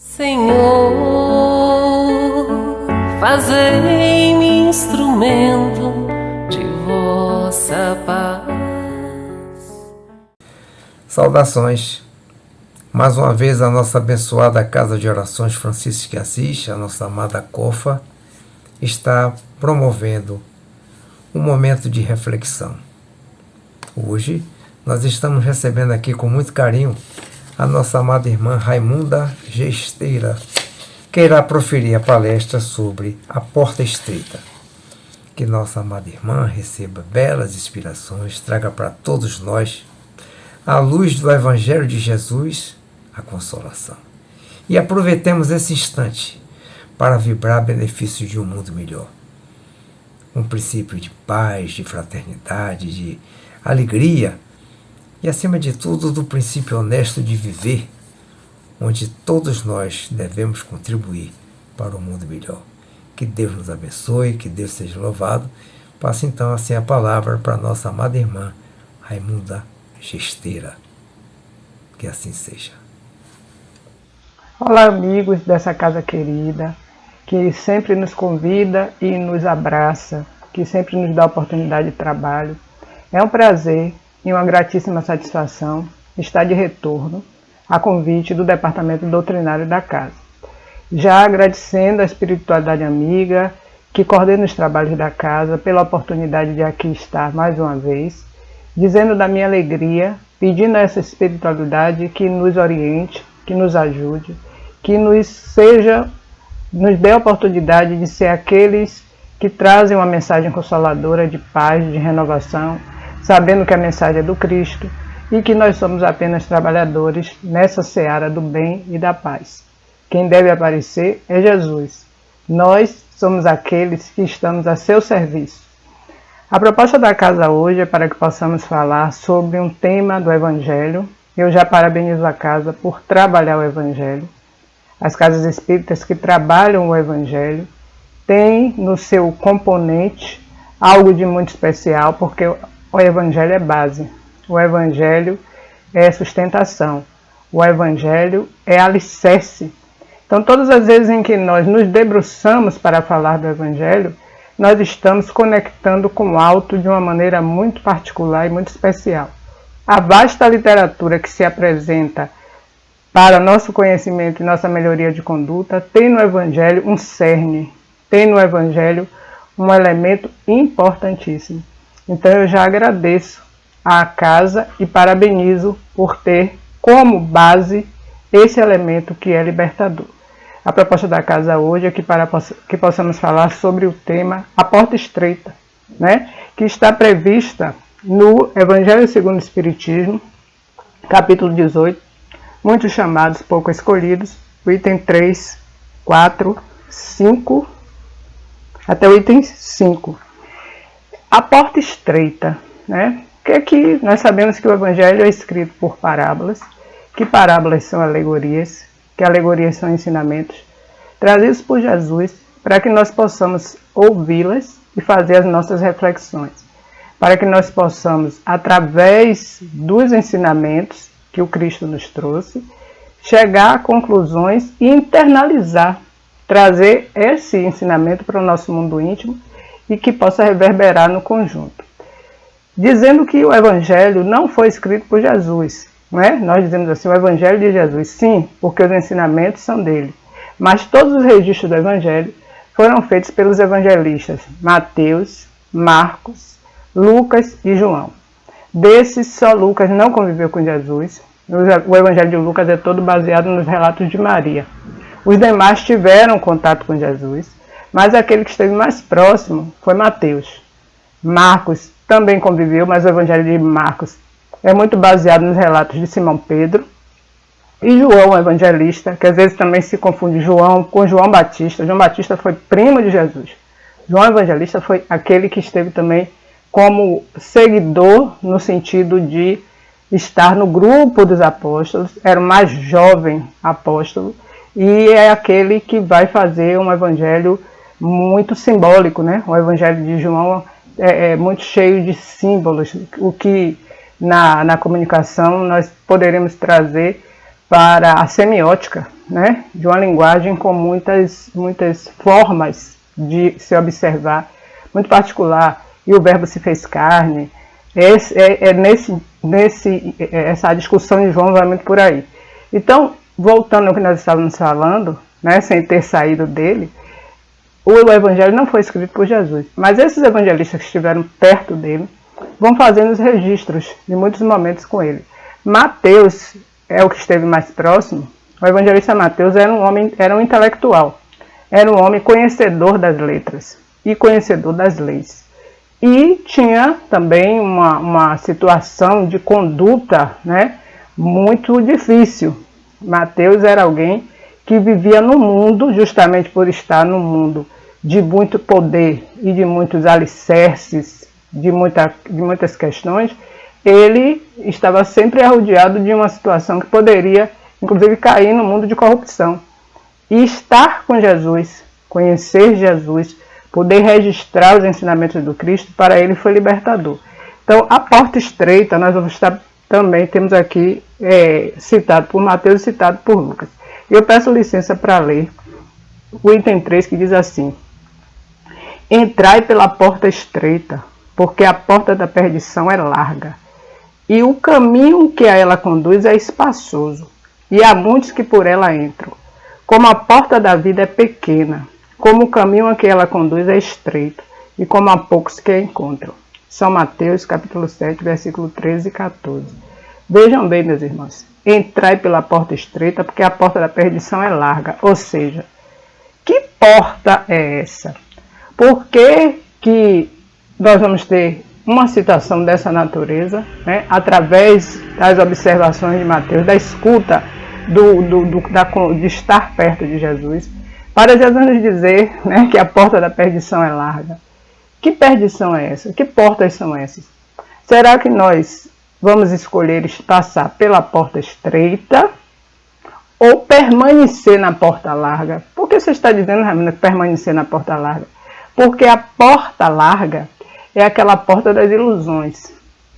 Senhor, fazei-me instrumento de vossa paz. Saudações! Mais uma vez a nossa abençoada Casa de Orações Francisco de Assis, a nossa amada COFA, está promovendo um momento de reflexão. Hoje nós estamos recebendo aqui com muito carinho a nossa amada irmã Raimunda Gesteira, que irá proferir a palestra sobre a porta estreita. Que nossa amada irmã receba belas inspirações, traga para todos nós a luz do Evangelho de Jesus, a consolação. E aproveitemos esse instante para vibrar a benefício de um mundo melhor. Um princípio de paz, de fraternidade, de alegria e, acima de tudo, do princípio honesto de viver, onde todos nós devemos contribuir para um mundo melhor. Que Deus nos abençoe, que Deus seja louvado. Passo então assim a palavra para a nossa amada irmã Raimunda Gesteira. Que assim seja. Olá, amigos dessa casa querida, que sempre nos convida e nos abraça, que sempre nos dá oportunidade de trabalho. É um prazer e uma gratíssima satisfação estar de retorno a convite do Departamento Doutrinário da Casa. Já agradecendo a espiritualidade amiga que coordena os trabalhos da Casa pela oportunidade de aqui estar mais uma vez, dizendo da minha alegria, pedindo a essa espiritualidade que nos oriente, que nos ajude, que nos dê a oportunidade de ser aqueles que trazem uma mensagem consoladora de paz, de renovação, sabendo que a mensagem é do Cristo e que nós somos apenas trabalhadores nessa seara do bem e da paz. Quem deve aparecer é Jesus. Nós somos aqueles que estamos a seu serviço. A proposta da casa hoje é para que possamos falar sobre um tema do Evangelho. Eu já parabenizo a casa por trabalhar o Evangelho. As casas espíritas que trabalham o Evangelho têm no seu componente algo de muito especial, porque o Evangelho é base, o Evangelho é sustentação, o Evangelho é alicerce. Então, todas as vezes em que nós nos debruçamos para falar do Evangelho, nós estamos conectando com o alto de uma maneira muito particular e muito especial. A vasta literatura que se apresenta para nosso conhecimento e nossa melhoria de conduta tem no Evangelho um cerne, tem no Evangelho um elemento importantíssimo. Então eu já agradeço à casa e parabenizo por ter como base esse elemento que é libertador. A proposta da casa hoje é que possamos falar sobre o tema A Porta Estreita, que está prevista no Evangelho segundo o Espiritismo, capítulo 18, Muitos Chamados, Pouco Escolhidos, o item 3, 4, 5, até o item 5. A porta estreita, que nós sabemos que o Evangelho é escrito por parábolas, que parábolas são alegorias, que alegorias são ensinamentos, trazidos por Jesus para que nós possamos ouvi-las e fazer as nossas reflexões, para que nós possamos, através dos ensinamentos que o Cristo nos trouxe, chegar a conclusões e internalizar, trazer esse ensinamento para o nosso mundo íntimo e que possa reverberar no conjunto. Dizendo que o Evangelho não foi escrito por Jesus, Nós dizemos assim, o Evangelho de Jesus, sim, porque os ensinamentos são dele. Mas todos os registros do Evangelho foram feitos pelos evangelistas Mateus, Marcos, Lucas e João. Desses, só Lucas não conviveu com Jesus. O Evangelho de Lucas é todo baseado nos relatos de Maria. Os demais tiveram contato com Jesus, mas aquele que esteve mais próximo foi Mateus. Marcos também conviveu, mas o Evangelho de Marcos é muito baseado nos relatos de Simão Pedro. E João, o evangelista, que às vezes também se confunde João com João Batista. João Batista foi primo de Jesus. João Evangelista foi aquele que esteve também como seguidor, no sentido de estar no grupo dos apóstolos, era o mais jovem apóstolo, e é aquele que vai fazer um evangelho muito simbólico, O Evangelho de João é muito cheio de símbolos, o que na comunicação nós poderemos trazer para a semiótica, né, de uma linguagem com muitas formas de se observar, muito particular, e o verbo se fez carne. Essa discussão de João vai muito por aí. Então, voltando ao que nós estávamos falando, né, sem ter saído dele, o evangelho não foi escrito por Jesus, mas esses evangelistas que estiveram perto dele vão fazendo os registros de muitos momentos com ele. Mateus é o que esteve mais próximo. O evangelista Mateus era um intelectual, era um homem conhecedor das letras e conhecedor das leis. E tinha também uma situação de conduta, né, muito difícil. Mateus era alguém que vivia no mundo, justamente por estar no mundo de muito poder e de muitos alicerces, de muitas questões. Ele estava sempre rodeado de uma situação que poderia, inclusive, cair no mundo de corrupção. E estar com Jesus, conhecer Jesus, poder registrar os ensinamentos do Cristo, para ele foi libertador. Então, a porta estreita, nós vamos estar também, temos aqui citado por Mateus e citado por Lucas. Eu peço licença para ler o item 3, que diz assim: entrai pela porta estreita, porque a porta da perdição é larga, e o caminho que a ela conduz é espaçoso, e há muitos que por ela entram. Como a porta da vida é pequena, como o caminho a que ela conduz é estreito, e como há poucos que a encontram. São Mateus, capítulo 7, versículo 13 e 14. Vejam bem, meus irmãos, entrai pela porta estreita, porque a porta da perdição é larga. Ou seja, que porta é essa? Por que nós vamos ter uma situação dessa natureza, né, através das observações de Mateus, da escuta, de estar perto de Jesus, para Jesus nos dizer, né, que a porta da perdição é larga? Que perdição é essa? Que portas são essas? Será que nós vamos escolher passar pela porta estreita ou permanecer na porta larga? Por que você está dizendo, Ramina, permanecer na porta larga? Porque a porta larga é aquela porta das ilusões.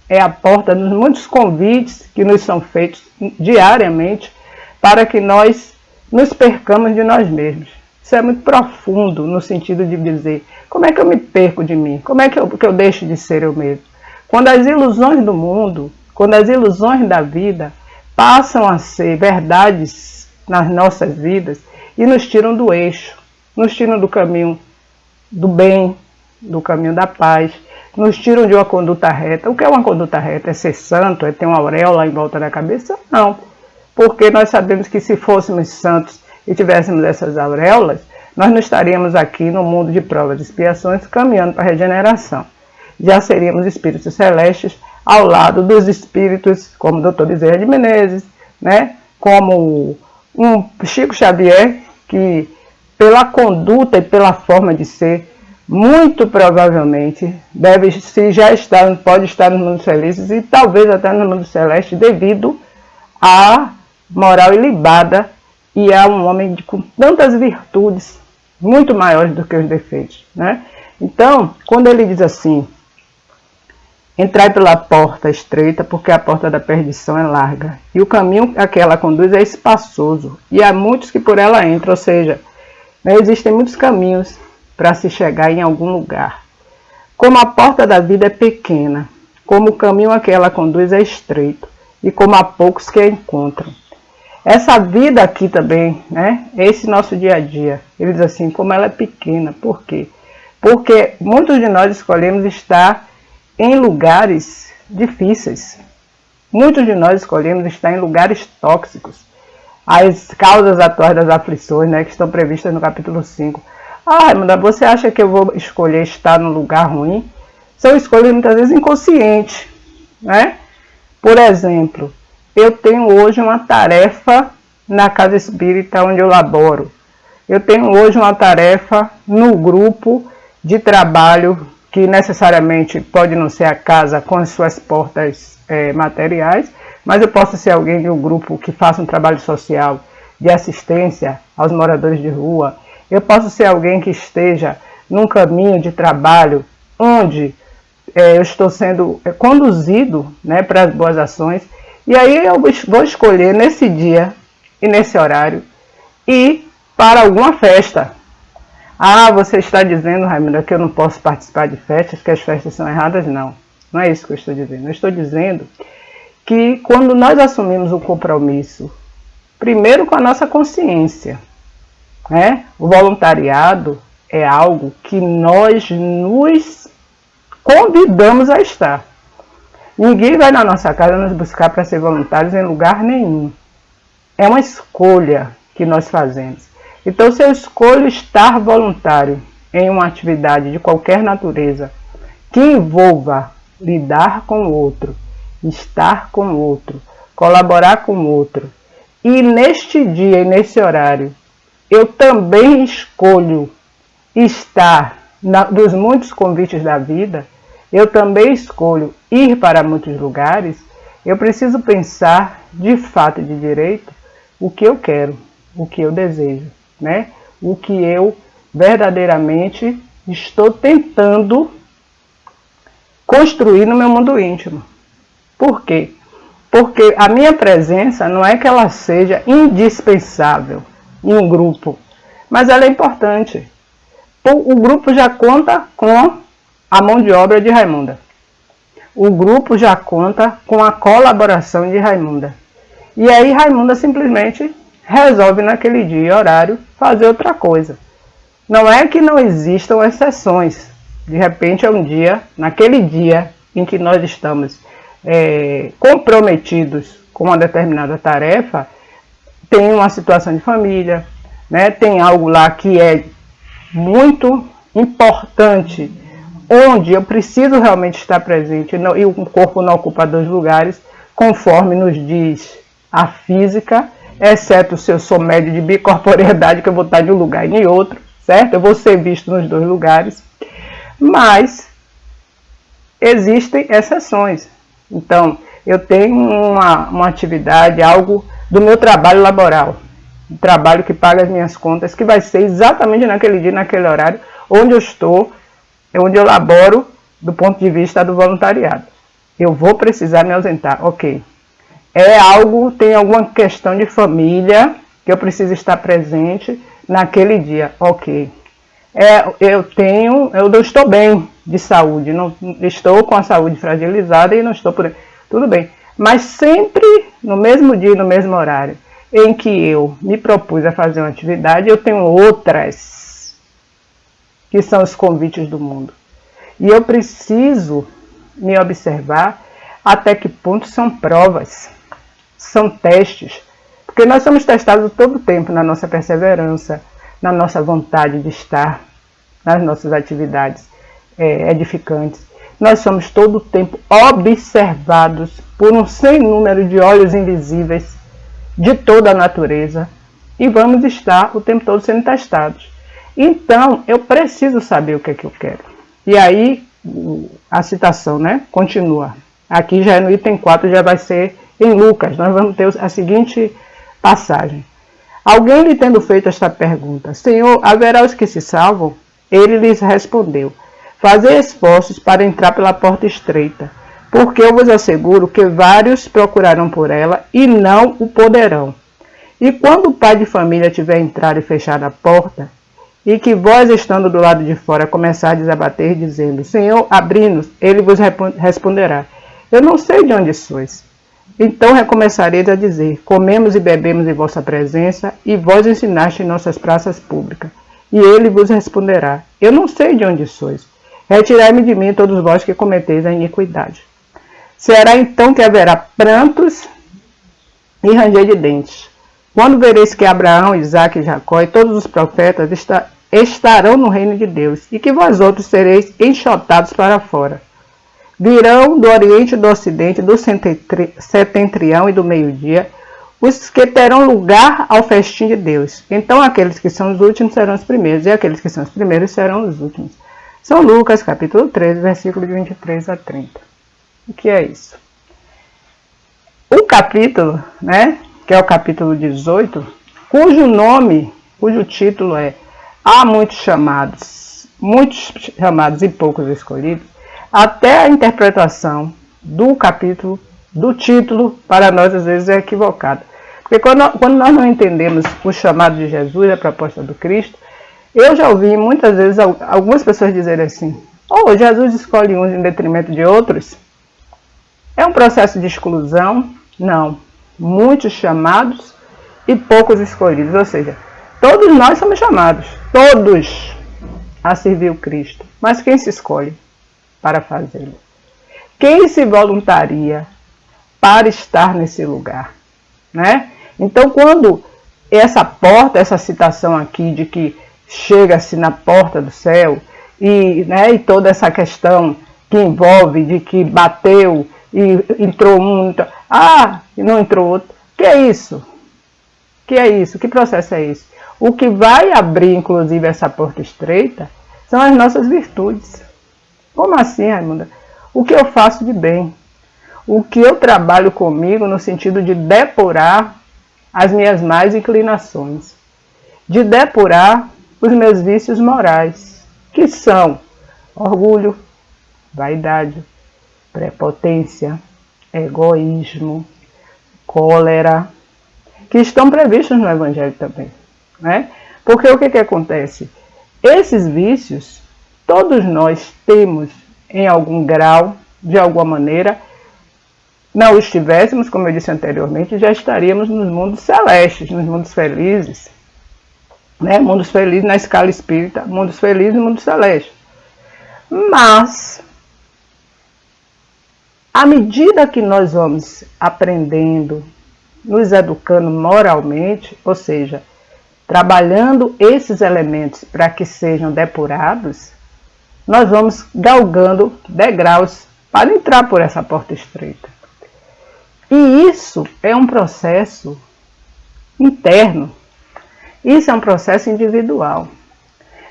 É a porta dos muitos convites que nos são feitos diariamente para que nós nos percamos de nós mesmos. Isso é muito profundo no sentido de dizer, como é que eu me perco de mim? Como é que eu deixo de ser eu mesmo? Quando as ilusões do mundo, quando as ilusões da vida passam a ser verdades nas nossas vidas e nos tiram do eixo, nos tiram do caminho do bem, do caminho da paz, nos tiram de uma conduta reta. O que é uma conduta reta? É ser santo? É ter uma auréola em volta da cabeça? Não, porque nós sabemos que se fôssemos santos e tivéssemos essas auréolas, nós não estaríamos aqui no mundo de provas e expiações caminhando para a regeneração. Já seríamos espíritos celestes ao lado dos espíritos como o Dr. Bezerra de Menezes, né? Como um Chico Xavier, que pela conduta e pela forma de ser, muito provavelmente pode estar nos mundos felizes e talvez até no mundo celeste, devido à moral ilibada e a um homem com tantas virtudes muito maiores do que os defeitos, né? Então, quando ele diz assim, entrai pela porta estreita, porque a porta da perdição é larga, e o caminho a que ela conduz é espaçoso, e há muitos que por ela entram, ou seja, não existem muitos caminhos para se chegar em algum lugar. Como a porta da vida é pequena, como o caminho a que ela conduz é estreito, e como há poucos que a encontram. Essa vida aqui também, né? Esse nosso dia a dia, ele diz assim, como ela é pequena. Por quê? Porque muitos de nós escolhemos estar em lugares difíceis. Muitos de nós escolhemos estar em lugares tóxicos. As causas atuais das aflições, né, que estão previstas no capítulo 5. Ah, Raimunda, você acha que eu vou escolher estar num lugar ruim? São escolhas muitas vezes inconscientes, né? Por exemplo, eu tenho hoje uma tarefa na casa espírita onde eu laboro. Eu tenho hoje uma tarefa no grupo de trabalho, que necessariamente pode não ser a casa com as suas portas materiais, mas eu posso ser alguém de um grupo que faça um trabalho social de assistência aos moradores de rua. Eu posso ser alguém que esteja num caminho de trabalho onde eu estou sendo conduzido, né, para as boas ações. E aí eu vou escolher nesse dia e nesse horário ir para alguma festa. Ah, você está dizendo, Raimunda, que eu não posso participar de festas, que as festas são erradas? Não, não é isso que eu estou dizendo. Eu estou dizendo que quando nós assumimos o compromisso, primeiro com a nossa consciência, né? O voluntariado é algo que nós nos convidamos a estar. Ninguém vai na nossa casa nos buscar para ser voluntários em lugar nenhum. É uma escolha que nós fazemos. Então, se eu escolho estar voluntário em uma atividade de qualquer natureza que envolva lidar com o outro, estar com o outro, colaborar com o outro, e neste dia e nesse horário, eu também escolho estar dos muitos convites da vida, eu também escolho ir para muitos lugares, eu preciso pensar de fato e de direito o que eu quero, o que eu desejo, né? O que eu verdadeiramente estou tentando construir no meu mundo íntimo. Por quê? Porque a minha presença não é que ela seja indispensável em um grupo, mas ela é importante. O grupo já conta com a mão de obra de Raimunda. O grupo já conta com a colaboração de Raimunda. E aí Raimunda simplesmente resolve naquele dia e horário fazer outra coisa. Não é que não existam exceções. De repente é um dia, naquele dia em que nós estamos comprometidos com uma determinada tarefa, tem uma situação de família, né? Tem algo lá que é muito importante, onde eu preciso realmente estar presente, e o corpo não ocupa dois lugares, conforme nos diz a física, exceto se eu sou médio de bicorporeidade, que eu vou estar de um lugar e em outro, certo? Eu vou ser visto nos dois lugares, mas existem exceções. Então, eu tenho uma atividade, algo do meu trabalho laboral, um trabalho que paga as minhas contas, que vai ser exatamente naquele dia, naquele horário, onde eu estou, onde eu laboro do ponto de vista do voluntariado. Eu vou precisar me ausentar, ok. É algo, tem alguma questão de família, que eu preciso estar presente naquele dia, ok. Eu não estou bem de saúde, não estou com a saúde fragilizada e não estou por aí. Tudo bem, mas sempre no mesmo dia e no mesmo horário em que eu me propus a fazer uma atividade, eu tenho outras, que são os convites do mundo. E eu preciso me observar até que ponto são provas, são testes, porque nós somos testados todo o tempo na nossa perseverança, na nossa vontade de estar nas nossas atividades edificantes. Nós somos todo o tempo observados por um sem número de olhos invisíveis de toda a natureza e vamos estar o tempo todo sendo testados. Então, eu preciso saber o que é que eu quero. E aí, a citação, né, continua. Aqui já é no item 4, já vai ser em Lucas. Nós vamos ter a seguinte passagem. Alguém lhe tendo feito esta pergunta, Senhor, haverá os que se salvam? Ele lhes respondeu, fazei esforços para entrar pela porta estreita, porque eu vos asseguro que vários procurarão por ela e não o poderão. E quando o pai de família tiver entrado e fechado a porta, e que vós, estando do lado de fora, começardes a bater, dizendo, Senhor, abri-nos, ele vos responderá, eu não sei de onde sois. Então recomeçareis a dizer, comemos e bebemos em vossa presença, e vós ensinaste em nossas praças públicas. E ele vos responderá, eu não sei de onde sois. Retirai-me de mim todos vós que cometeis a iniquidade. Será então que haverá prantos e ranger de dentes. Quando vereis que Abraão, Isaque e Jacó e todos os profetas estarão no reino de Deus, e que vós outros sereis enxotados para fora. Virão do oriente e do ocidente, do setentrião e do meio-dia, os que terão lugar ao festim de Deus. Então aqueles que são os últimos serão os primeiros, e aqueles que são os primeiros serão os últimos. São Lucas, capítulo 13, versículo de 23 a 30. O que é isso? O capítulo, né, que é o capítulo 18, cujo título é Há muitos chamados e poucos escolhidos, até a interpretação do capítulo, do título, para nós às vezes é equivocada. Porque quando nós não entendemos o chamado de Jesus, a proposta do Cristo, eu já ouvi muitas vezes algumas pessoas dizerem assim: oh, Jesus escolhe uns em detrimento de outros. É um processo de exclusão? Não. Muitos chamados e poucos escolhidos. Ou seja, todos nós somos chamados, todos, a servir o Cristo. Mas quem se escolhe para fazê-lo? Quem se voluntaria para estar nesse lugar? Né? Então, quando essa porta, essa citação aqui de que chega-se na porta do céu, e toda essa questão que envolve de que bateu e entrou um, e não entrou outro, que é isso? Que é isso? Que processo é esse? O que vai abrir, inclusive, essa porta estreita são as nossas virtudes. Como assim, Raimunda? O que eu faço de bem? O que eu trabalho comigo no sentido de depurar as minhas más inclinações, de depurar os meus vícios morais, que são orgulho, vaidade, prepotência, egoísmo, cólera, que estão previstos no Evangelho também. Né? Porque o que acontece? Esses vícios, todos nós temos em algum grau, de alguma maneira. Não os tivéssemos, como eu disse anteriormente, já estaríamos nos mundos celestes, nos mundos felizes. Né? Mundos felizes na escala espírita, mundos felizes e mundos celestes. Mas, à medida que nós vamos aprendendo, nos educando moralmente, ou seja, trabalhando esses elementos para que sejam depurados, nós vamos galgando degraus para entrar por essa porta estreita. E isso é um processo interno. Isso é um processo individual.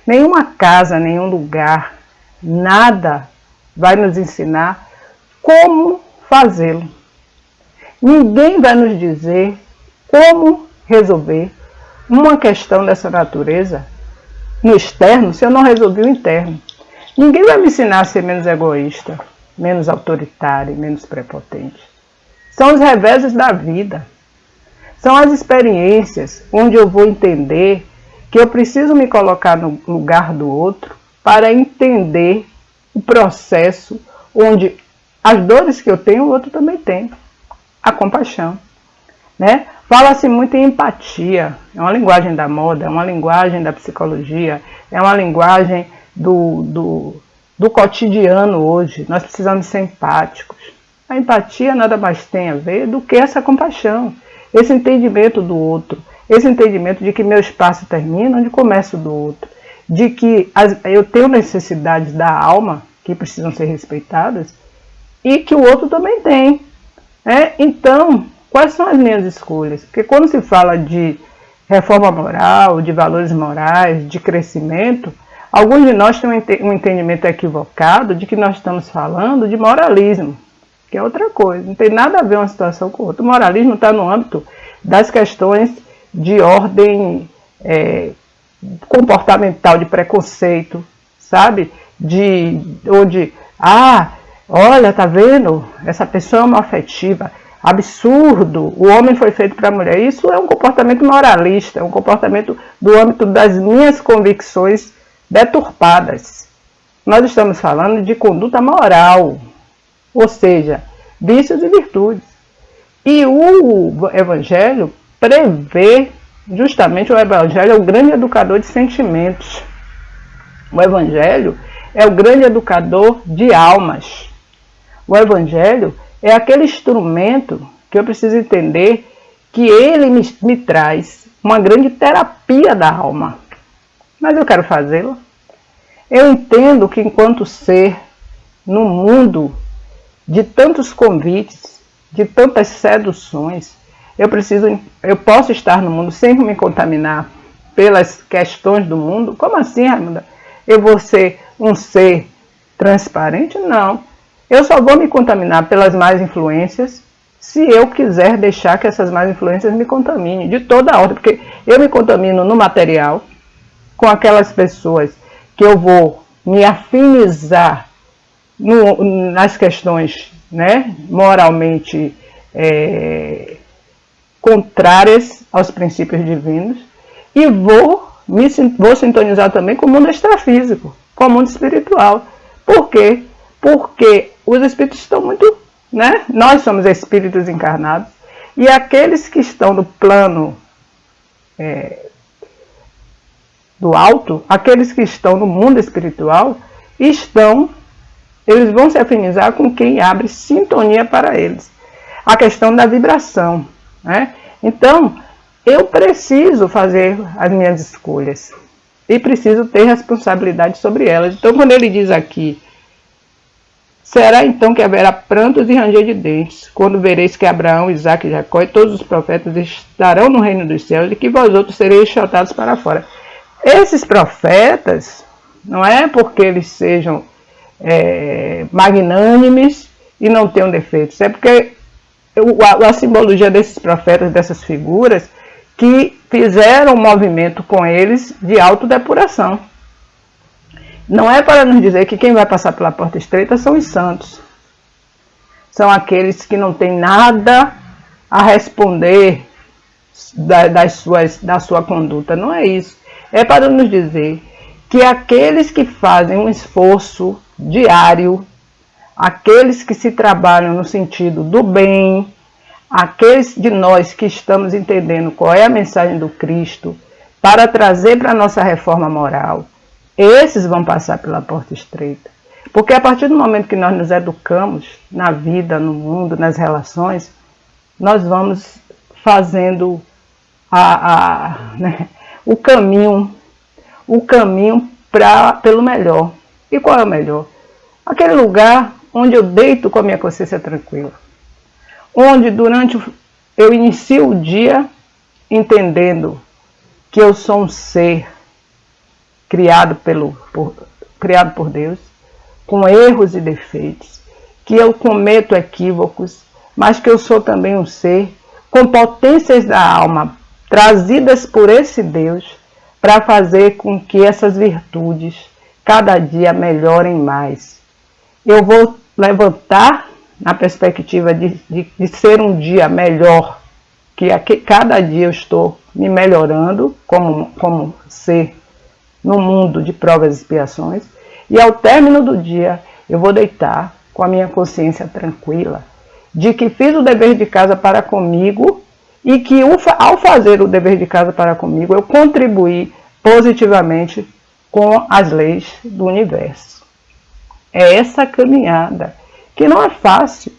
Nenhuma casa, nenhum lugar, nada vai nos ensinar como fazê-lo. Ninguém vai nos dizer como resolver uma questão dessa natureza no externo se eu não resolvi o interno. Ninguém vai me ensinar a ser menos egoísta, menos autoritário, menos prepotente. São os reveses da vida. São as experiências onde eu vou entender que eu preciso me colocar no lugar do outro para entender o processo onde as dores que eu tenho, o outro também tem. A compaixão. Né? Fala-se muito em empatia. É uma linguagem da moda, é uma linguagem da psicologia, é uma linguagem do cotidiano hoje. Nós precisamos ser empáticos. A empatia nada mais tem a ver do que essa compaixão, esse entendimento do outro, esse entendimento de que meu espaço termina onde começa o do outro, de que eu tenho necessidades da alma que precisam ser respeitadas e que o outro também tem. Então, quais são as minhas escolhas? Porque quando se fala de reforma moral, de valores morais, de crescimento, alguns de nós têm um entendimento equivocado de que nós estamos falando de moralismo, que é outra coisa, não tem nada a ver uma situação com outra. O moralismo está no âmbito das questões de ordem comportamental, de preconceito, sabe? Onde, olha, tá vendo? Essa pessoa é uma afetiva, absurdo, o homem foi feito para a mulher. Isso é um comportamento moralista, é um comportamento do âmbito das minhas convicções deturpadas. Nós estamos falando de conduta moral, ou seja, vícios e virtudes. E o Evangelho prevê, justamente o Evangelho é o grande educador de sentimentos. O Evangelho é o grande educador de almas. O Evangelho é aquele instrumento que eu preciso entender que ele me traz uma grande terapia da alma. Mas eu quero fazê-lo. Eu entendo que enquanto ser no mundo de tantos convites, de tantas seduções, eu posso estar no mundo sem me contaminar pelas questões do mundo. Como assim, Raimunda? Eu vou ser um ser transparente? Não. Eu só vou me contaminar pelas más influências se eu quiser deixar que essas más influências me contaminem, de toda a ordem. Porque eu me contamino no material, com aquelas pessoas que eu vou me afinizar nas questões, né, moralmente contrárias aos princípios divinos, e vou sintonizar também com o mundo extrafísico, com o mundo espiritual. Por quê? Porque os espíritos estão muito, né? Nós somos espíritos encarnados, e aqueles que estão no plano do alto, aqueles que estão no mundo espiritual, eles vão se afinizar com quem abre sintonia para eles. A questão da vibração, né? Então, eu preciso fazer as minhas escolhas e preciso ter responsabilidade sobre elas. Então, quando ele diz aqui: será então que haverá prantos e ranger de dentes, quando vereis que Abraão, Isaque, Jacó e todos os profetas estarão no reino dos céus, e que vós outros sereis enxotados para fora. Esses profetas, não é porque eles sejam magnânimes e não tenham defeitos, é porque a simbologia desses profetas, dessas figuras, que fizeram um movimento com eles de autodepuração. Não é para nos dizer que quem vai passar pela porta estreita são os santos. São aqueles que não têm nada a responder da sua conduta. Não é isso. É para nos dizer que aqueles que fazem um esforço diário, aqueles que se trabalham no sentido do bem, aqueles de nós que estamos entendendo qual é a mensagem do Cristo para trazer para a nossa reforma moral, esses vão passar pela porta estreita. Porque a partir do momento que nós nos educamos na vida, no mundo, nas relações, nós vamos fazendo o caminho pelo melhor. E qual é o melhor? Aquele lugar onde eu deito com a minha consciência tranquila. Onde eu inicio o dia entendendo que eu sou um ser criado por Deus, com erros e defeitos, que eu cometo equívocos, mas que eu sou também um ser com potências da alma trazidas por esse Deus para fazer com que essas virtudes cada dia melhorem mais. Eu vou levantar na perspectiva de ser um dia melhor, que cada dia eu estou me melhorando como ser no mundo de provas e expiações, e ao término do dia eu vou deitar com a minha consciência tranquila, de que fiz o dever de casa para comigo e que ao fazer o dever de casa para comigo eu contribuí positivamente com as leis do universo. É essa caminhada, que não é fácil,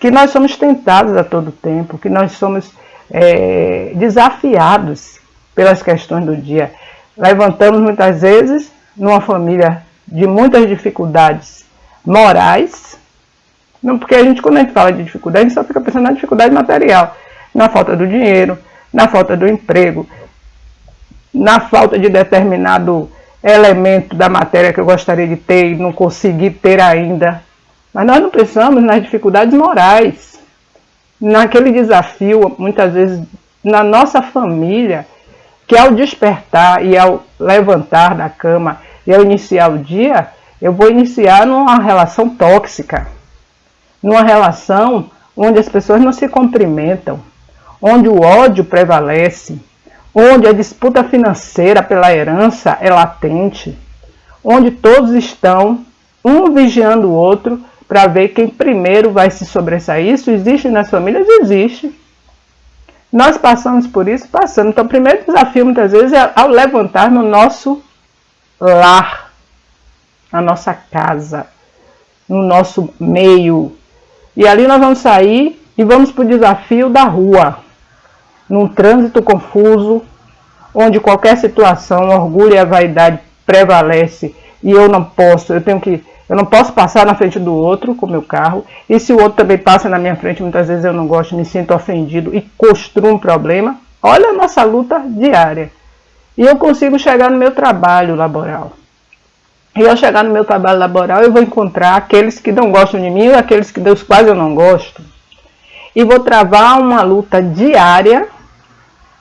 que nós somos tentados a todo tempo, que nós somos desafiados pelas questões do dia. Levantamos muitas vezes numa família de muitas dificuldades morais, não, porque quando a gente fala de dificuldade, a gente só fica pensando na dificuldade material, na falta do dinheiro, na falta do emprego, na falta de determinado elemento da matéria que eu gostaria de ter e não consegui ter ainda. Mas nós não pensamos nas dificuldades morais, naquele desafio, muitas vezes, na nossa família, que ao despertar e ao levantar da cama e ao iniciar o dia, eu vou iniciar numa relação tóxica, numa relação onde as pessoas não se cumprimentam, onde o ódio prevalece, onde a disputa financeira pela herança é latente, onde todos estão um vigiando o outro para ver quem primeiro vai se sobressair. Isso existe nas famílias? Existe. Nós passamos por isso? Passamos. Então, o primeiro desafio, muitas vezes, é ao levantar no nosso lar, na nossa casa, no nosso meio. E ali nós vamos sair e vamos para o desafio da rua, num trânsito confuso, onde qualquer situação, o orgulho e a vaidade prevalece e eu não posso passar na frente do outro com o meu carro, e se o outro também passa na minha frente, muitas vezes eu não gosto, me sinto ofendido e construo um problema. Olha a nossa luta diária. E eu consigo chegar no meu trabalho laboral. E ao chegar no meu trabalho laboral, eu vou encontrar aqueles que não gostam de mim e aqueles dos quais eu não gosto. E vou travar uma luta diária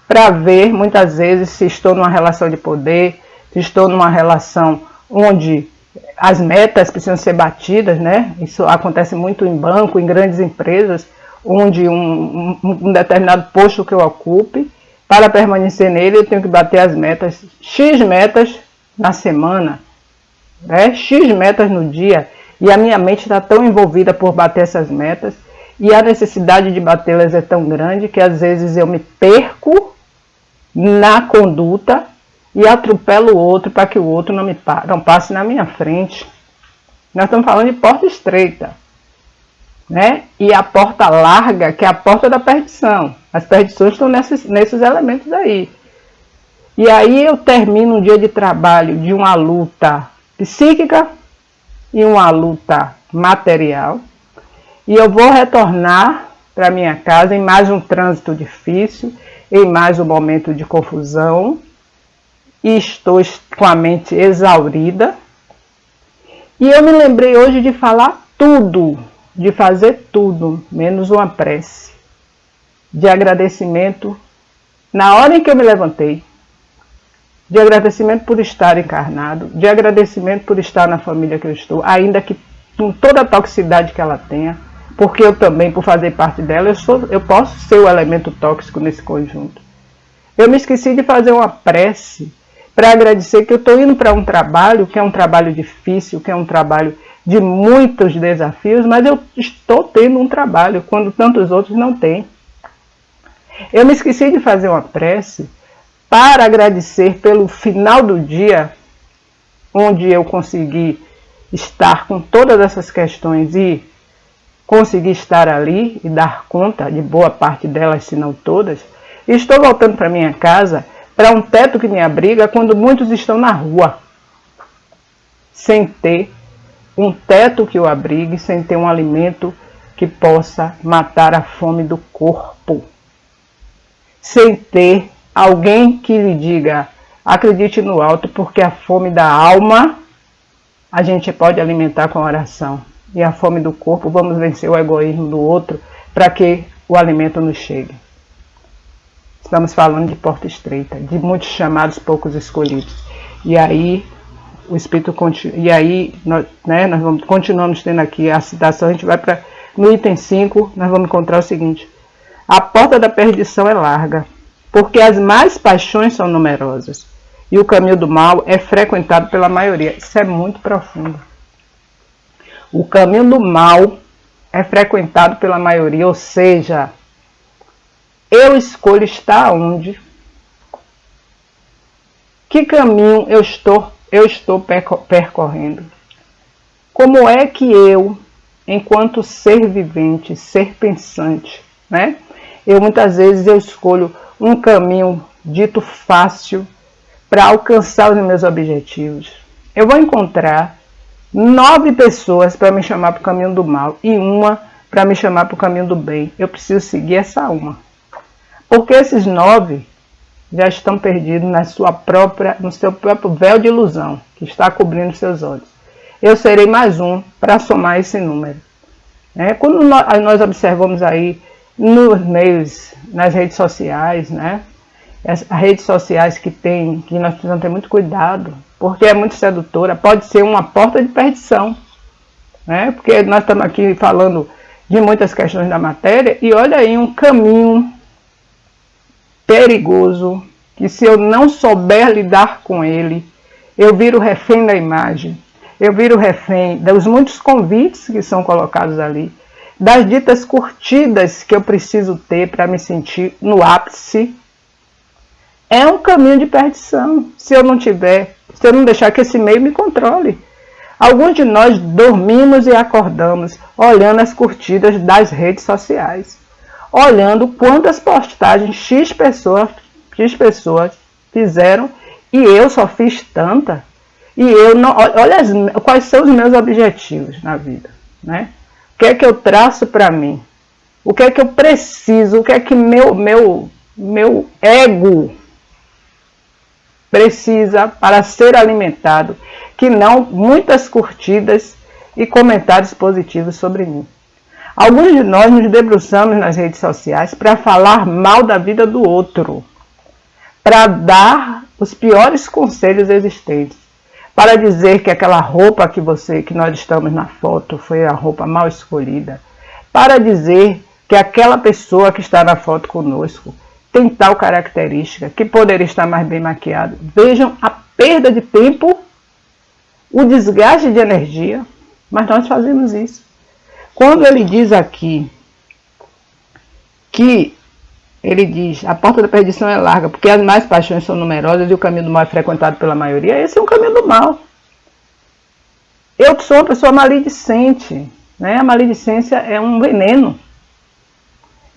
para ver, muitas vezes, se estou numa relação de poder, se estou numa relação onde as metas precisam ser batidas, né? Isso acontece muito em banco, em grandes empresas, onde um determinado posto que eu ocupe, para permanecer nele eu tenho que bater as metas, X metas na semana, né? X metas no dia, e a minha mente está tão envolvida por bater essas metas, e a necessidade de batê-las é tão grande que às vezes eu me perco na conduta e atropelo o outro para que o outro não passe na minha frente. Nós estamos falando de porta estreita, né? E a porta larga, que é a porta da perdição. As perdições estão nesses elementos aí. E aí eu termino um dia de trabalho de uma luta psíquica e uma luta material. E eu vou retornar para minha casa em mais um trânsito difícil, em mais um momento de confusão. E estou com a mente exaurida. E eu me lembrei hoje de falar tudo, de fazer tudo, menos uma prece de agradecimento na hora em que eu me levantei, de agradecimento por estar encarnado, de agradecimento por estar na família que eu estou, ainda que com toda a toxicidade que ela tenha, porque eu também, por fazer parte dela, eu posso ser o elemento tóxico nesse conjunto. Eu me esqueci de fazer uma prece para agradecer que eu estou indo para um trabalho, que é um trabalho difícil, que é um trabalho de muitos desafios, mas eu estou tendo um trabalho, quando tantos outros não têm. Eu me esqueci de fazer uma prece para agradecer pelo final do dia, onde eu consegui estar com todas essas questões e consegui estar ali e dar conta de boa parte delas, se não todas. E estou voltando para minha casa, para um teto que me abriga, quando muitos estão na rua, sem ter um teto que o abrigue, sem ter um alimento que possa matar a fome do corpo, sem ter alguém que lhe diga, acredite no alto, porque a fome da alma a gente pode alimentar com a oração. E a fome do corpo, vamos vencer o egoísmo do outro para que o alimento nos chegue. Estamos falando de porta estreita, de muitos chamados, poucos escolhidos. E aí o Espírito e aí nós continuamos tendo aqui a citação, a gente vai para no item 5, nós vamos encontrar o seguinte: a porta da perdição é larga, porque as más paixões são numerosas, e o caminho do mal é frequentado pela maioria. Isso é muito profundo. O caminho do mal é frequentado pela maioria, ou seja, eu escolho estar onde, que caminho eu estou percorrendo. Como é que eu, enquanto ser vivente, ser pensante, né? Muitas vezes eu escolho um caminho dito fácil para alcançar os meus objetivos. Eu vou encontrar 9 pessoas para me chamar para o caminho do mal e uma para me chamar para o caminho do bem. Eu preciso seguir essa uma. Porque esses 9 já estão perdidos no seu próprio véu de ilusão, que está cobrindo seus olhos. Eu serei mais um para somar esse número. Quando nós observamos aí nos meios, nas redes sociais, né? As redes sociais que nós precisamos ter muito cuidado, porque é muito sedutora, pode ser uma porta de perdição, né? Porque nós estamos aqui falando de muitas questões da matéria, e olha aí um caminho perigoso, que se eu não souber lidar com ele, eu viro refém da imagem, eu viro refém dos muitos convites que são colocados ali, das ditas curtidas que eu preciso ter para me sentir no ápice. É um caminho de perdição, se eu não deixar que esse meio me controle. Alguns de nós dormimos e acordamos olhando as curtidas das redes sociais, olhando quantas postagens X pessoas fizeram e eu só fiz tanta. E eu não. Olha quais são os meus objetivos na vida, né? O que é que eu traço para mim? O que é que eu preciso? O que é que meu ego precisa para ser alimentado? Que não muitas curtidas e comentários positivos sobre mim. Alguns de nós nos debruçamos nas redes sociais para falar mal da vida do outro, para dar os piores conselhos existentes, para dizer que aquela roupa que nós estamos na foto foi a roupa mal escolhida, para dizer que aquela pessoa que está na foto conosco tem tal característica, que poderia estar mais bem maquiado. Vejam a perda de tempo, o desgaste de energia, mas nós fazemos isso. Quando ele diz aqui que ele diz, a porta da perdição é larga, porque as mais paixões são numerosas e o caminho do mal é frequentado pela maioria, esse é um caminho do mal. Eu sou uma pessoa maledicente, né? A maledicência é um veneno.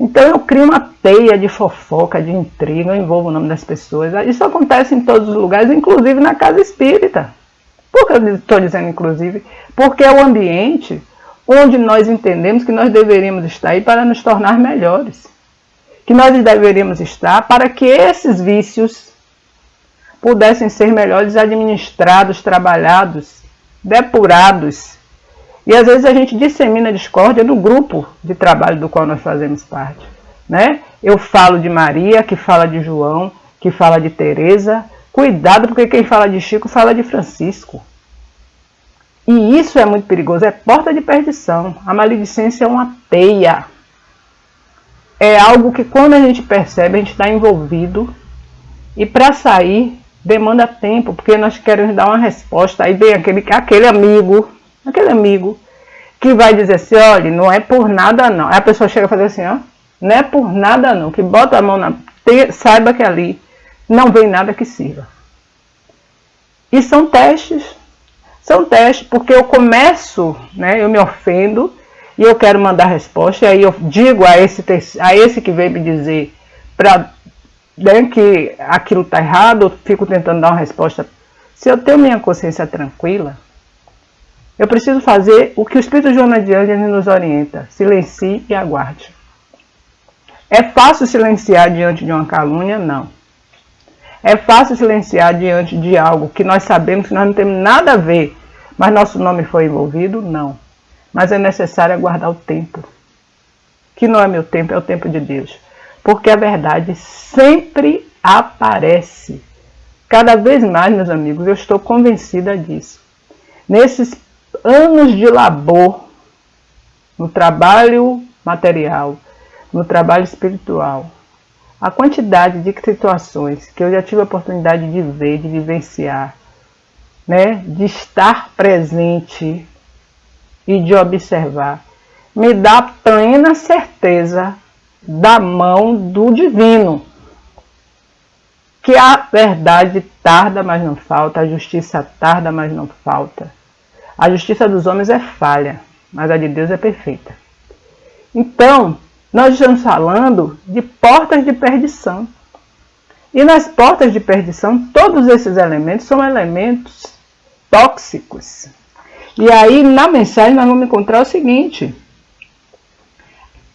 Então eu crio uma teia de fofoca, de intriga, eu envolvo o nome das pessoas. Isso acontece em todos os lugares, inclusive na casa espírita. Por que eu estou dizendo inclusive? Porque é o ambiente onde nós entendemos que nós deveríamos estar aí para nos tornar melhores. Que nós deveríamos estar para que esses vícios pudessem ser melhores administrados, trabalhados, depurados. E às vezes a gente dissemina discórdia no grupo de trabalho do qual nós fazemos parte, né? Eu falo de Maria, que fala de João, que fala de Teresa. Cuidado, porque quem fala de Chico fala de Francisco. E isso é muito perigoso, é porta de perdição. A maledicência é uma teia. É algo que quando a gente percebe, a gente está envolvido. E para sair, demanda tempo, porque nós queremos dar uma resposta. Aí vem aquele amigo que vai dizer assim, olha, não é por nada não. Aí a pessoa chega a fazer assim, ó, não é por nada não. Que bota a mão na... Saiba que ali não vem nada que sirva. E são testes. São testes, porque eu começo, né, eu me ofendo e eu quero mandar resposta. E aí eu digo a esse que veio me dizer que aquilo está errado, eu fico tentando dar uma resposta. Se eu tenho minha consciência tranquila, eu preciso fazer o que o Espírito Joana de Ângeles nos orienta. Silencie e aguarde. É fácil silenciar diante de uma calúnia? Não. É fácil silenciar diante de algo que nós sabemos que nós não temos nada a ver, mas nosso nome foi envolvido? Não. Mas é necessário aguardar o tempo. Que não é meu tempo, é o tempo de Deus. Porque a verdade sempre aparece. Cada vez mais, meus amigos, eu estou convencida disso. Nesses anos de labor, no trabalho material, no trabalho espiritual, a quantidade de situações que eu já tive a oportunidade de ver, de vivenciar, né, de estar presente e de observar, me dá plena certeza da mão do divino. Que a verdade tarda, mas não falta, a justiça tarda, mas não falta. A justiça dos homens é falha, mas a de Deus é perfeita. Então, nós estamos falando de portas de perdição. E nas portas de perdição, todos esses elementos são elementos tóxicos. E aí, na mensagem, nós vamos encontrar o seguinte.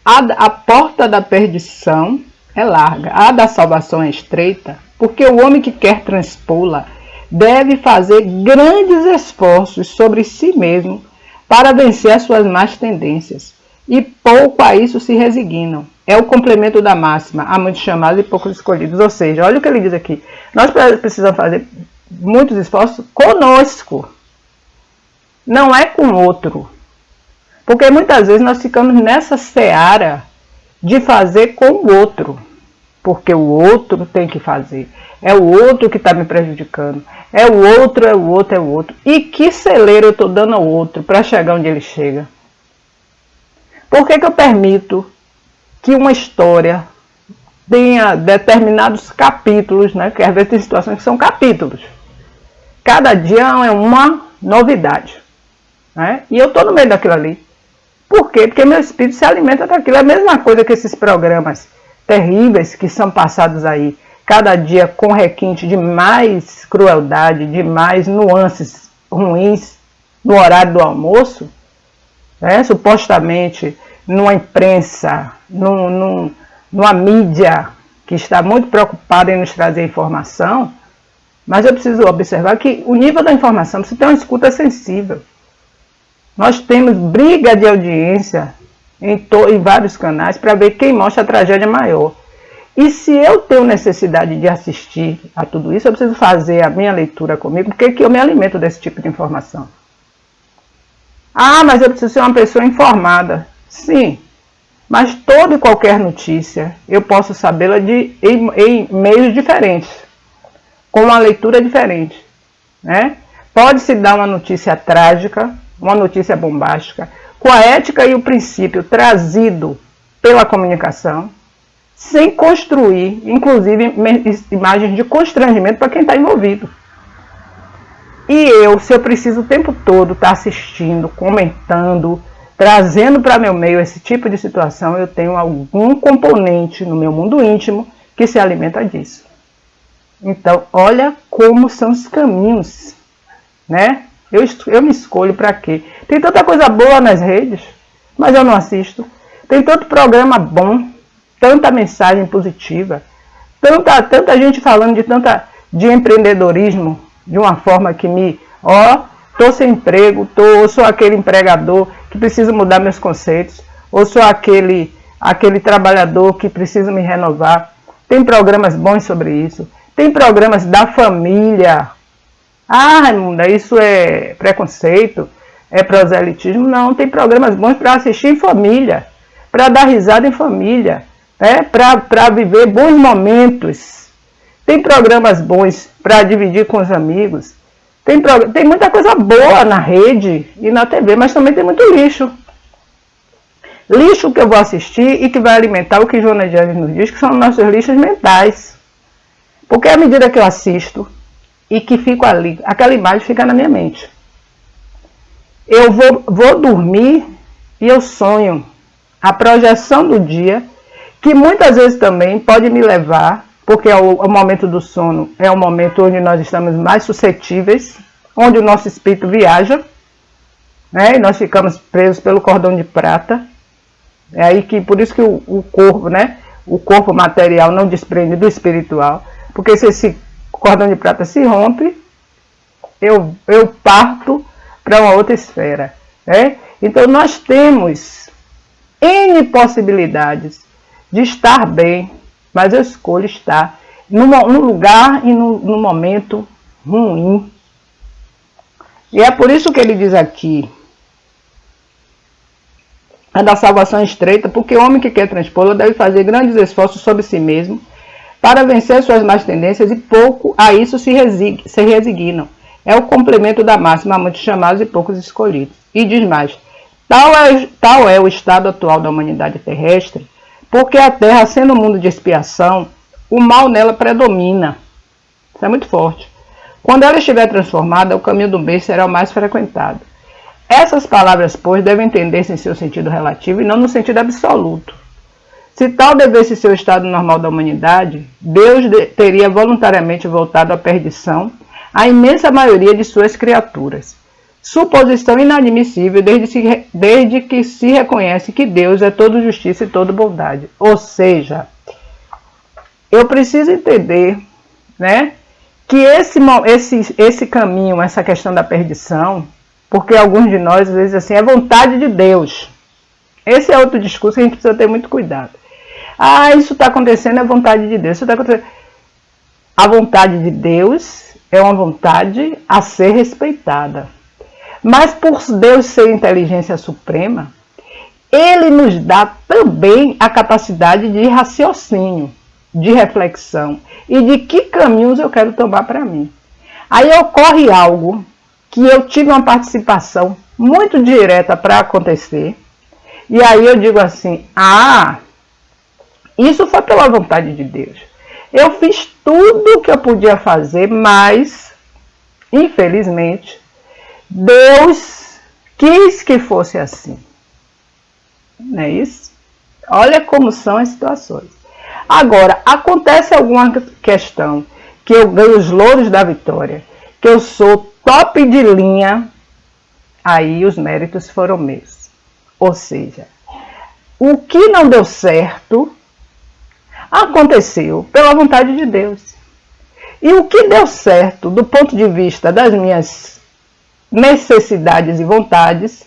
A porta da perdição é larga, a da salvação é estreita, porque o homem que quer transpô-la deve fazer grandes esforços sobre si mesmo para vencer as suas más tendências. E pouco a isso se resignam. É o complemento da máxima, há muitos chamados e poucos escolhidos. Ou seja, olha o que ele diz aqui. Nós precisamos fazer muitos esforços conosco. Não é com o outro. Porque muitas vezes nós ficamos nessa seara de fazer com o outro. Porque o outro tem que fazer. É o outro que está me prejudicando. É o outro, é o outro, é o outro. E que celeiro eu estou dando ao outro para chegar onde ele chega? Por que eu permito que uma história tenha determinados capítulos, né? Porque às vezes tem situações que são capítulos. Cada dia é uma novidade, né? E eu estou no meio daquilo ali. Por quê? Porque meu espírito se alimenta daquilo. É a mesma coisa que esses programas terríveis que são passados aí, cada dia com requinte de mais crueldade, de mais nuances ruins no horário do almoço, né? Supostamente numa imprensa, numa mídia que está muito preocupada em nos trazer informação, mas eu preciso observar que o nível da informação precisa ter uma escuta sensível. Nós temos briga de audiência em vários canais para ver quem mostra a tragédia maior. E se eu tenho necessidade de assistir a tudo isso, eu preciso fazer a minha leitura comigo, porque que eu me alimento desse tipo de informação. Ah, mas eu preciso ser uma pessoa informada. Sim, Mas toda e qualquer notícia eu posso sabê-la em meios diferentes, com uma leitura diferente, né? Pode-se dar uma notícia trágica, uma notícia bombástica, com a ética e o princípio trazido pela comunicação, sem construir, inclusive, imagens de constrangimento para quem está envolvido. E se eu preciso o tempo todo estar assistindo, comentando, trazendo para meu meio esse tipo de situação, eu tenho algum componente no meu mundo íntimo que se alimenta disso. Então, olha como são os caminhos, né? Eu me escolho para quê? Tem tanta coisa boa nas redes, mas eu não assisto. Tem tanto programa bom, tanta mensagem positiva, tanta gente falando de empreendedorismo de uma forma que estou sem emprego, ou sou aquele empregador que precisa mudar meus conceitos, ou sou aquele trabalhador que precisa me renovar. Tem programas bons sobre isso. Tem programas da família. Ah, Raimunda, isso é preconceito, é proselitismo. Não, tem programas bons para assistir em família, para dar risada em família, né? Para viver bons momentos. Tem programas bons para dividir com os amigos. Tem muita coisa boa na rede e na TV, mas também tem muito lixo. Lixo que eu vou assistir e que vai alimentar o que Joana de Anjos nos diz, que são nossos lixos mentais. Porque à medida que eu assisto e que fico ali, aquela imagem fica na minha mente. Eu vou dormir e eu sonho a projeção do dia, que muitas vezes também pode me levar, porque o momento do sono é o momento onde nós estamos mais suscetíveis, onde o nosso espírito viaja, né? E nós ficamos presos pelo cordão de prata. É aí que, por isso que o corpo, né? O corpo material não desprende do espiritual, porque se esse cordão de prata se rompe, eu parto para uma outra esfera, né? Então nós temos N possibilidades de estar bem, mas eu escolho estar no lugar e no momento ruim. E é por isso que ele diz aqui, a da salvação estreita, porque o homem que quer transpô-la deve fazer grandes esforços sobre si mesmo para vencer suas más tendências, e pouco a isso se resignam. É o complemento da máxima, há muitos chamados e poucos escolhidos. E diz mais, tal é o estado atual da humanidade terrestre, porque a Terra, sendo um mundo de expiação, o mal nela predomina. Isso é muito forte. Quando ela estiver transformada, o caminho do bem será o mais frequentado. Essas palavras, pois, devem entender-se em seu sentido relativo e não no sentido absoluto. Se tal devesse ser o estado normal da humanidade, Deus teria voluntariamente voltado à perdição a imensa maioria de suas criaturas. Suposição inadmissível desde que se reconhece que Deus é todo justiça e todo bondade. Ou seja, eu preciso entender, né, que esse caminho, essa questão da perdição, porque alguns de nós, às vezes, assim, é vontade de Deus. Esse é outro discurso que a gente precisa ter muito cuidado. Ah, isso está acontecendo, é vontade de Deus. Isso tá acontecendo. A vontade de Deus é uma vontade a ser respeitada. Mas por Deus ser inteligência suprema, Ele nos dá também a capacidade de raciocínio, de reflexão e de que caminhos eu quero tomar para mim. Aí ocorre algo que eu tive uma participação muito direta para acontecer, e aí eu digo assim, isso foi pela vontade de Deus. Eu fiz tudo o que eu podia fazer, mas, infelizmente, Deus quis que fosse assim. Não é isso? Olha como são as situações. Agora, acontece alguma questão que eu ganho os louros da vitória, que eu sou top de linha, aí os méritos foram meus. Ou seja, o que não deu certo aconteceu pela vontade de Deus. E o que deu certo do ponto de vista das minhas necessidades e vontades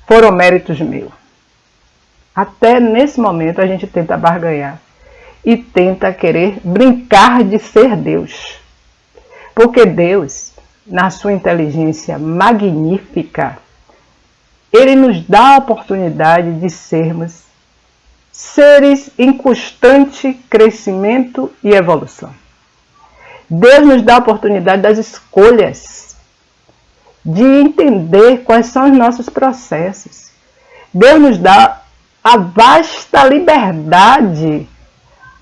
foram méritos meus. Até nesse momento a gente tenta barganhar e tenta querer brincar de ser Deus. Porque Deus, na sua inteligência magnífica, Ele nos dá a oportunidade de sermos seres em constante crescimento e evolução. Deus nos dá a oportunidade das escolhas, de entender quais são os nossos processos. Deus nos dá a vasta liberdade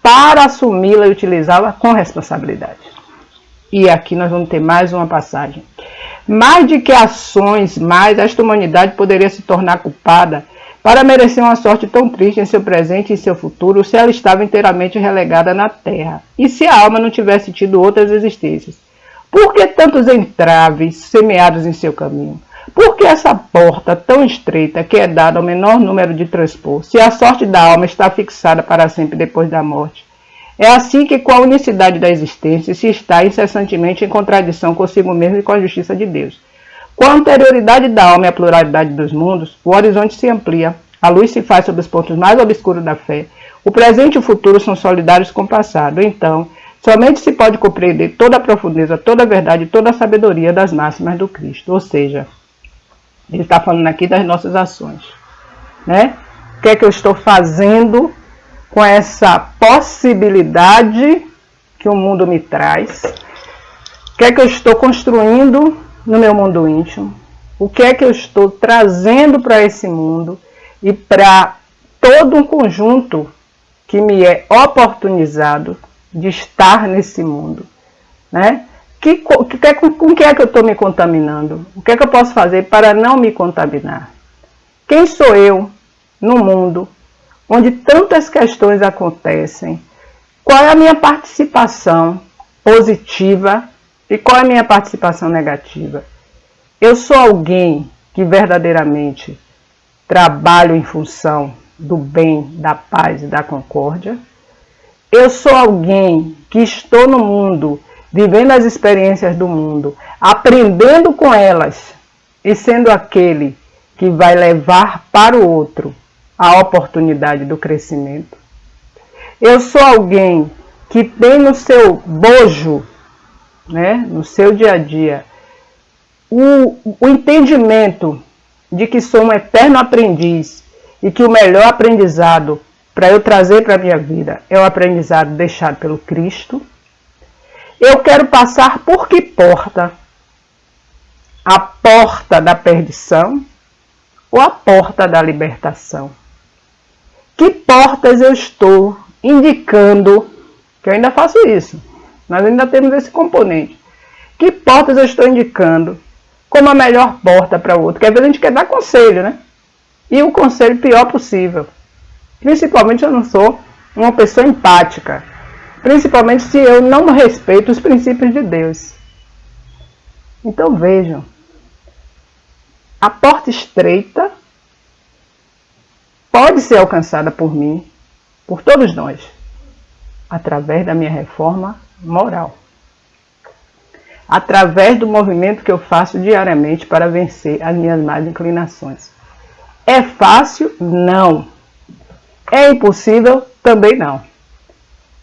para assumi-la e utilizá-la com responsabilidade. E aqui nós vamos ter mais uma passagem. Mais de que ações, mais esta humanidade poderia se tornar culpada para merecer uma sorte tão triste em seu presente e em seu futuro, se ela estava inteiramente relegada na terra, e se a alma não tivesse tido outras existências. Por que tantos entraves semeados em seu caminho? Por que essa porta tão estreita que é dada ao menor número de transpor, se a sorte da alma está fixada para sempre depois da morte? É assim que, com a unicidade da existência, se está incessantemente em contradição consigo mesmo e com a justiça de Deus. Com a anterioridade da alma e a pluralidade dos mundos, o horizonte se amplia, a luz se faz sobre os pontos mais obscuros da fé, o presente e o futuro são solidários com o passado. Então, somente se pode compreender toda a profundeza, toda a verdade e toda a sabedoria das máximas do Cristo. Ou seja, ele está falando aqui das nossas ações, né? O que é que eu estou fazendo com essa possibilidade que o mundo me traz? O que é que eu estou construindo no meu mundo íntimo? O que é que eu estou trazendo para esse mundo e para todo um conjunto que me é oportunizado de estar nesse mundo, né? Com que é que eu estou me contaminando? O que é que eu posso fazer para não me contaminar? Quem sou eu no mundo onde tantas questões acontecem? Qual é a minha participação positiva e qual é a minha participação negativa? Eu sou alguém que verdadeiramente trabalho em função do bem, da paz e da concórdia? Eu sou alguém que estou no mundo, vivendo as experiências do mundo, aprendendo com elas e sendo aquele que vai levar para o outro a oportunidade do crescimento? Eu sou alguém que tem no seu bojo, né, no seu dia a dia, o entendimento de que sou um eterno aprendiz e que o melhor aprendizado para eu trazer para a minha vida é o aprendizado deixado pelo Cristo? Eu quero passar por que porta? A porta da perdição ou a porta da libertação? Que portas eu estou indicando, que eu ainda faço isso, nós ainda temos esse componente. Que portas eu estou indicando como a melhor porta para o outro? Porque às vezes a gente quer dar conselho, né? E o conselho pior possível. Principalmente se eu não sou uma pessoa empática. Principalmente se eu não respeito os princípios de Deus. Então vejam, a porta estreita pode ser alcançada por mim, por todos nós, através da minha reforma moral. Através do movimento que eu faço diariamente para vencer as minhas más inclinações. É fácil? Não. É impossível? Também não.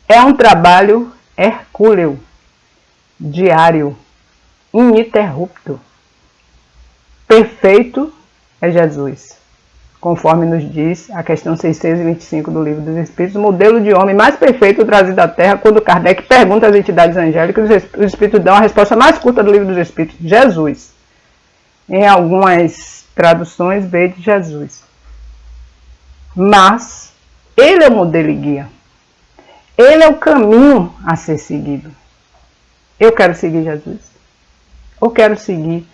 É um trabalho hercúleo, diário, ininterrupto. Perfeito é Jesus, conforme nos diz a questão 625 do Livro dos Espíritos, o modelo de homem mais perfeito trazido à Terra. Quando Kardec pergunta às entidades angélicas, os Espíritos dão a resposta mais curta do Livro dos Espíritos: Jesus. Em algumas traduções veio de Jesus. Mas ele é o modelo e guia. Ele é o caminho a ser seguido. Eu quero seguir Jesus. Eu quero seguir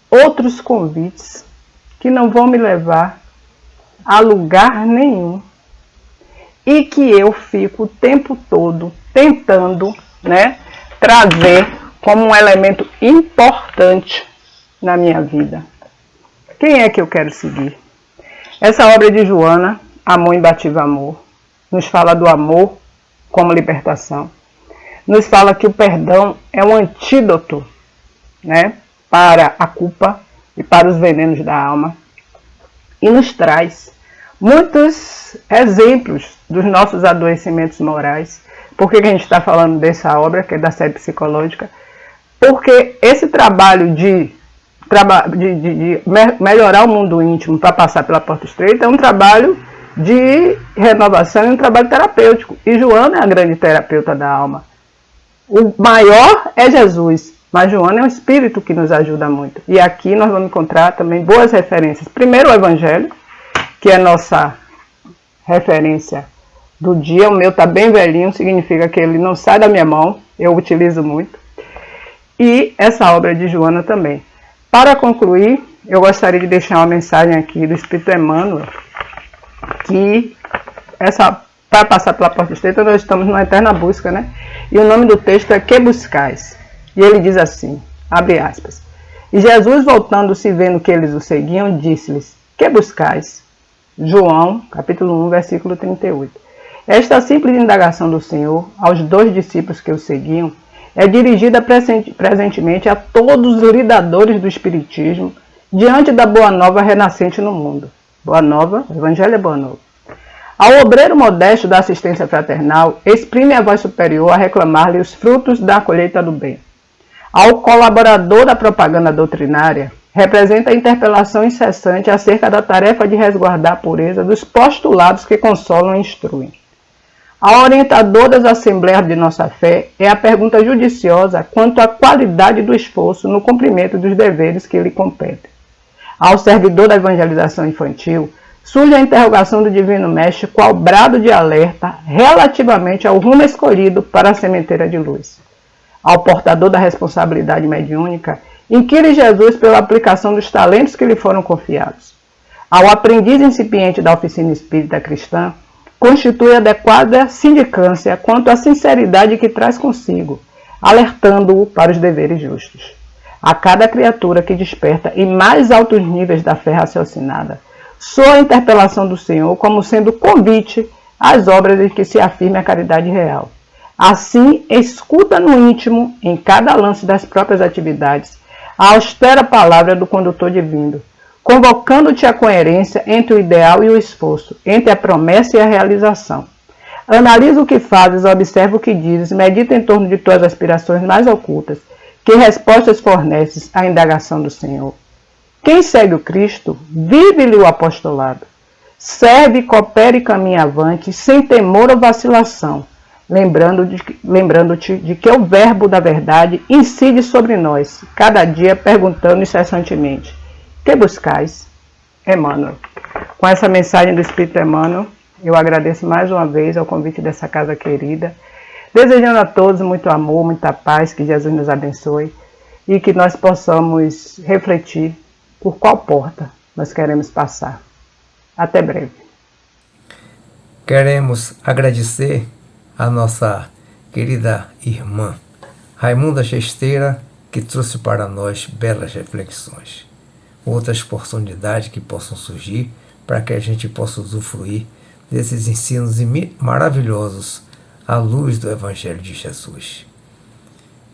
outros convites que não vão me levar a lugar nenhum. E que eu fico o tempo todo tentando, né, trazer como um elemento importante na minha vida. Quem é que eu quero seguir? Essa obra de Joana, Amor Imbatível Amor, nos fala do amor como libertação. Nos fala que o perdão é um antídoto, né, para a culpa e para os venenos da alma. E nos traz muitos exemplos dos nossos adoecimentos morais. Por que a gente está falando dessa obra, que é da série psicológica? Porque esse trabalho de melhorar o mundo íntimo para passar pela porta estreita é um trabalho de renovação e um trabalho terapêutico. E Joana é a grande terapeuta da alma. O maior é Jesus, mas Joana é um espírito que nos ajuda muito. E aqui nós vamos encontrar também boas referências. Primeiro o Evangelho, que é nossa referência do dia. O meu está bem velhinho, significa que ele não sai da minha mão, eu utilizo muito. E essa obra de Joana também. Para concluir, eu gostaria de deixar uma mensagem aqui do Espírito Emmanuel, que para passar pela porta estreita nós estamos numa eterna busca, né? E o nome do texto é Que Buscais? E ele diz assim, abre aspas, e Jesus, voltando-se, vendo que eles o seguiam, disse-lhes, que buscais? João, capítulo 1, versículo 38. Esta simples indagação do Senhor aos 2 discípulos que o seguiam é dirigida presentemente a todos os lidadores do Espiritismo diante da Boa Nova renascente no mundo. Boa Nova, o Evangelho é Boa Nova. Ao obreiro modesto da assistência fraternal, exprime a voz superior a reclamar-lhe os frutos da colheita do bem. Ao colaborador da propaganda doutrinária, representa a interpelação incessante acerca da tarefa de resguardar a pureza dos postulados que consolam e instruem. Ao orientador das assembleias de nossa fé, é a pergunta judiciosa quanto à qualidade do esforço no cumprimento dos deveres que lhe competem. Ao servidor da evangelização infantil, surge a interrogação do Divino Mestre qual brado de alerta relativamente ao rumo escolhido para a sementeira de luz. Ao portador da responsabilidade mediúnica, inquire Jesus pela aplicação dos talentos que lhe foram confiados. Ao aprendiz incipiente da oficina espírita cristã, constitui adequada sindicância quanto à sinceridade que traz consigo, alertando-o para os deveres justos. A cada criatura que desperta em mais altos níveis da fé raciocinada, soa a interpelação do Senhor como sendo convite às obras em que se afirme a caridade real. Assim, escuta no íntimo, em cada lance das próprias atividades, a austera palavra do condutor divino, convocando-te à coerência entre o ideal e o esforço, entre a promessa e a realização. Analisa o que fazes, observa o que dizes, medita em torno de tuas aspirações mais ocultas, que respostas forneces à indagação do Senhor. Quem segue o Cristo, vive-lhe o apostolado. Serve, coopera e caminha avante, sem temor ou vacilação, lembrando-te de que o verbo da verdade incide sobre nós, cada dia perguntando incessantemente, que buscais? Emmanuel. Com essa mensagem do Espírito Emmanuel, eu agradeço mais uma vez ao convite dessa casa querida, desejando a todos muito amor, muita paz, que Jesus nos abençoe e que nós possamos refletir por qual porta nós queremos passar. Até breve. Queremos agradecer a nossa querida irmã Raimunda Chesteira, que trouxe para nós belas reflexões. Outras oportunidades que possam surgir para que a gente possa usufruir desses ensinos maravilhosos à luz do Evangelho de Jesus.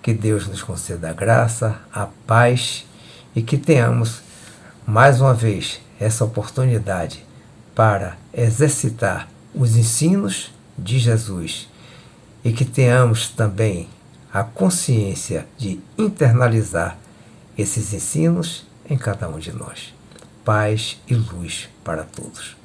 Que Deus nos conceda a graça, a paz e que tenhamos mais uma vez essa oportunidade para exercitar os ensinos de Jesus e que tenhamos também a consciência de internalizar esses ensinos em cada um de nós. Paz e luz para todos.